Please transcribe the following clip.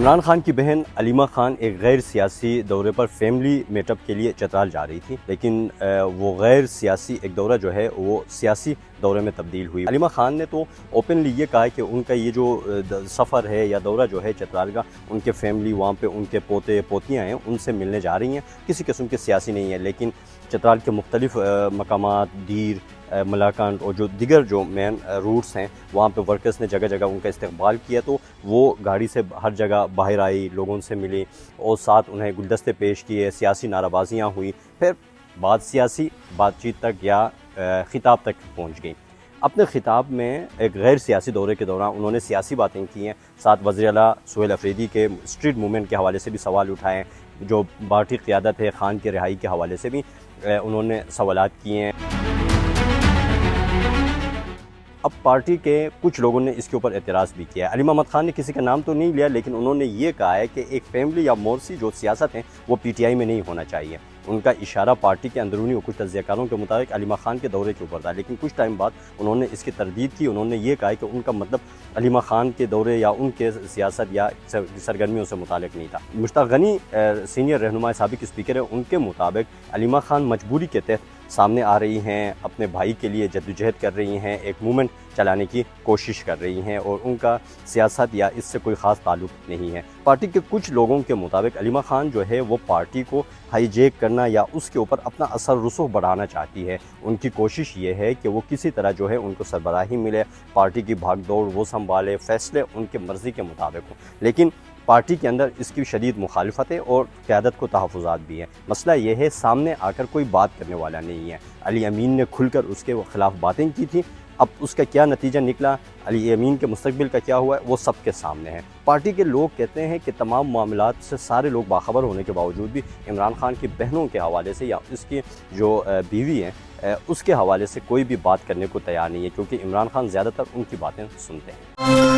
عمران خان کی بہن علیمہ خان ایک غیر سیاسی دورے پر فیملی میٹ اپ کے لیے چترال جا رہی تھی، لیکن وہ غیر سیاسی ایک دورہ جو ہے وہ سیاسی دورے میں تبدیل ہوئی۔ علیمہ خان نے تو اوپنلی یہ کہا کہ ان کا یہ جو سفر ہے یا دورہ جو ہے چترال کا، ان کے فیملی وہاں پہ ان کے پوتے پوتیاں ہیں ان سے ملنے جا رہی ہیں، کسی قسم کے سیاسی نہیں ہے، لیکن چترال کے مختلف مقامات دیر ملاکنڈ اور جو دیگر جو مین روٹس ہیں وہاں پہ ورکرز نے جگہ جگہ ان کا استقبال کیا، تو وہ گاڑی سے ہر جگہ باہر آئی، لوگوں سے ملی اور ساتھ انہیں گلدستے پیش کیے، سیاسی نعرہ بازیاں ہوئی، پھر بات سیاسی بات چیت تک یا خطاب تک پہنچ گئی۔ اپنے خطاب میں ایک غیر سیاسی دورے کے دوران انہوں نے سیاسی باتیں کی ہیں، ساتھ وزیر اعلیٰ سہیل افریدی کے اسٹریٹ موومنٹ کے حوالے سے بھی سوال اٹھائے ہیں، جو بھارتی قیادت ہے خان کی رہائی کے حوالے سے بھی انہوں نے سوالات کیے ہیں۔ اب پارٹی کے کچھ لوگوں نے اس کے اوپر اعتراض بھی کیا ہے۔ علی محمد خان نے کسی کا نام تو نہیں لیا، لیکن انہوں نے یہ کہا ہے کہ ایک فیملی یا مورسی جو سیاست ہیں وہ پی ٹی آئی میں نہیں ہونا چاہیے۔ ان کا اشارہ پارٹی کے اندرونی اور کچھ تجزیہ کاروں کے مطابق علیمہ خان کے دورے کے اوپر تھا، لیکن کچھ ٹائم بعد انہوں نے اس کی تردید کی۔ انہوں نے یہ کہا کہ ان کا مطلب علیمہ خان کے دورے یا ان کے سیاست یا سرگرمیوں سے متعلق نہیں تھا۔ مشتاق غنی سینئر رہنما سابق اسپیکر ہیں، ان کے مطابق علیمہ خان مجبوری کے تحت سامنے آ رہی ہیں، اپنے بھائی کے لیے جدوجہد کر رہی ہیں، ایک موومنٹ چلانے کی کوشش کر رہی ہیں اور ان کا سیاست یا اس سے کوئی خاص تعلق نہیں ہے۔ پارٹی کے کچھ لوگوں کے مطابق علیمہ خان جو ہے وہ پارٹی کو ہائی جیک کرنا یا اس کے اوپر اپنا اثر رسوخ بڑھانا چاہتی ہے۔ ان کی کوشش یہ ہے کہ وہ کسی طرح جو ہے ان کو سربراہی ملے، پارٹی کی بھاگ دوڑ وہ سنبھالے، فیصلے ان کے مرضی کے مطابق ہوں، لیکن پارٹی کے اندر اس کی شدید مخالفت ہے اور قیادت کو تحفظات بھی ہیں۔ مسئلہ یہ ہے سامنے آ کر کوئی بات کرنے والا نہیں ہے۔ علی امین نے کھل کر اس کے خلاف باتیں کی تھیں، اب اس کا کیا نتیجہ نکلا، علی امین کے مستقبل کا کیا ہوا ہے، وہ سب کے سامنے ہے۔ پارٹی کے لوگ کہتے ہیں کہ تمام معاملات سے سارے لوگ باخبر ہونے کے باوجود بھی عمران خان کی بہنوں کے حوالے سے یا اس کی جو بیوی ہیں اس کے حوالے سے کوئی بھی بات کرنے کو تیار نہیں ہے، کیونکہ عمران خان زیادہ تر ان کی باتیں سنتے ہیں۔